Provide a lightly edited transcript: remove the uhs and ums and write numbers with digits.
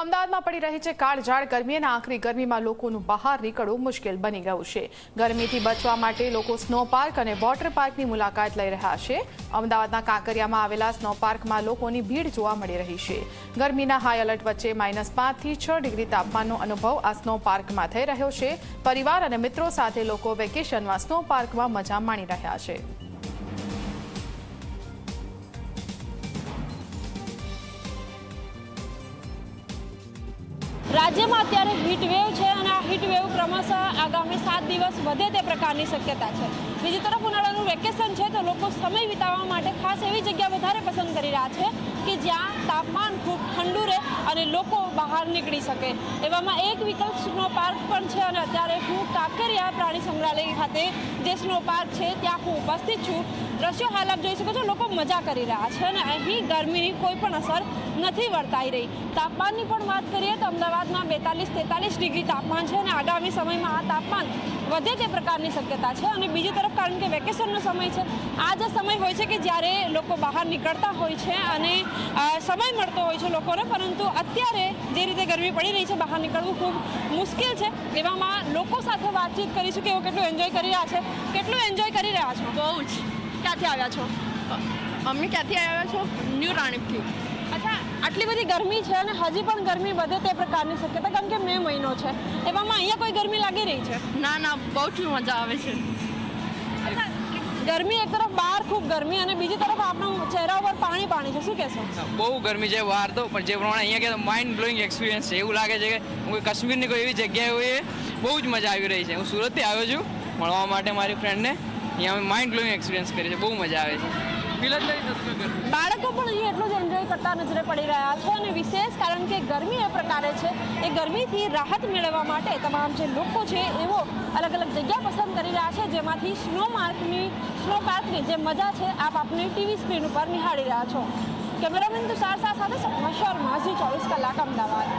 તો અમદાવાદમાં પડી રહી છે કાળઝાળ ગરમી અને આકરી ગરમીમાં લોકોનું બહાર નીકળવું મુશ્કેલ બની ગયું છે। ગરમીથી બચવા માટે લોકો સ્નો પાર્ક અને વોટર પાર્કની મુલાકાત લઈ રહ્યા છે। અમદાવાદના કાંકરિયામાં આવેલા સ્નો પાર્કમાં લોકોની ભીડ જોવા મળી રહી છે। ગરમીના હાઈ એલર્ટ વચ્ચે -5 થી 6 ડિગ્રી તાપમાનનો અનુભવ આ સ્નો પાર્કમાં થઈ રહ્યો છે। પરિવાર અને મિત્રો સાથે લોકો વેકેશનમાં સ્નો પાર્કમાં મજા માણી રહ્યા છે। राज्य में अत्यारे हीटवेव है और आ हीटवेव क्रमशः आगामी 7 दिवस वधे ते प्रकारनी शक्यता है। बीजी तरफ उनाळानुं वेकेशन है तो लोग समय वितावा माटे खास एवी जग्या वधारे पसंद करी रह्या छे कि ज्यां तापमान खूब ठंडू रहे और लोग बहार निकली सके। एवामां एक विकल्प स्नो पार्क पण छे अने अत्यारे हूँ कांकरिया प्राणी संग्रहालय खाते जे स्नो पार्क है त्यां हूँ उपस्थित छूं। दृश्यों हाल आप जोई शको छो, लोग मजा करी रह्या छे अने अहीं गरमीनी कोई पण असर नहीं वर्ताई रही। तापमाननी पण वात करीए तो अमदावाद में 42-43 डिग्री तापमान है और आगामी समय में आ तापमान वधे ते प्रकारनी शक्यता है। और बीजी तरफ कारण के वेकेशननो समय है, आ जे समय होय छे कि ज्यारे लोको बहार निकलता होय छे अने समय मळतो होय छे लोकोने, परंतु अत्यारे जे रीते गरमी पड़ी रही है बहार निकलવું खूब मुश्किल है। एवामां लोको साथे वातचीत करीशुं के केटલું एन्जॉय करी रह्या छे। केटલું एन्जॉय करी रह्या छो? बहु ज। क्यांथी आव्या छो? अम्मी क्यांथी आव्या छो? न्यू राणीपथी। अच्छा, आटली बधी गर्मी है और हजी पण गर्मी वधे ते प्रकारनी शक्यता कारण के मे महीनो है, एवामां अहींया कोई गर्मी लागी रही है? ना ना, बहुत ज मजा आवे छे। अच्छा, गर्मी एक तरफ बहार खूब गर्मी और बीजी तरफ आपणा चेहरा पर पाणी पाणी है, शुं कहेशो? बहु गर्मी है बहार तो, पण जे प्रमाणे अहींया के माइंड ब्लोइंग एक्सपीरियंस है। एवं लागे छे के कोई काश्मीर कोई एवी जग्याए होय बहु ज मजा आवी रही है। हूँ सूरत थी आव्यो छुं मळवा माटे मारी फ्रेंड ने, अहींया माइंड ब्लोइंग एक्सपीरियंस करी छे, बहु मजा आवे छे। बाळको पण અહીં એટલું જ એન્જોય કરતા નજરે પડી રહ્યા છે અને વિશેષ કારણ કે ગરમી એ પ્રકારે છે એ ગરમીથી રાહત મેળવવા માટે તમામ જે લોકો છે એવો અલગ અલગ જગ્યા પસંદ કરી રહ્યા છે, જેમાંથી સ્નો પાર્કની જે મજા છે આપ આપની ટીવી સ્ક્રીન ઉપર નિહાળી રહ્યા છો। કેમેરામેન તુષાર સાથે સપના શર્મા, ઝી 24 કલાક, અમદાવાદ।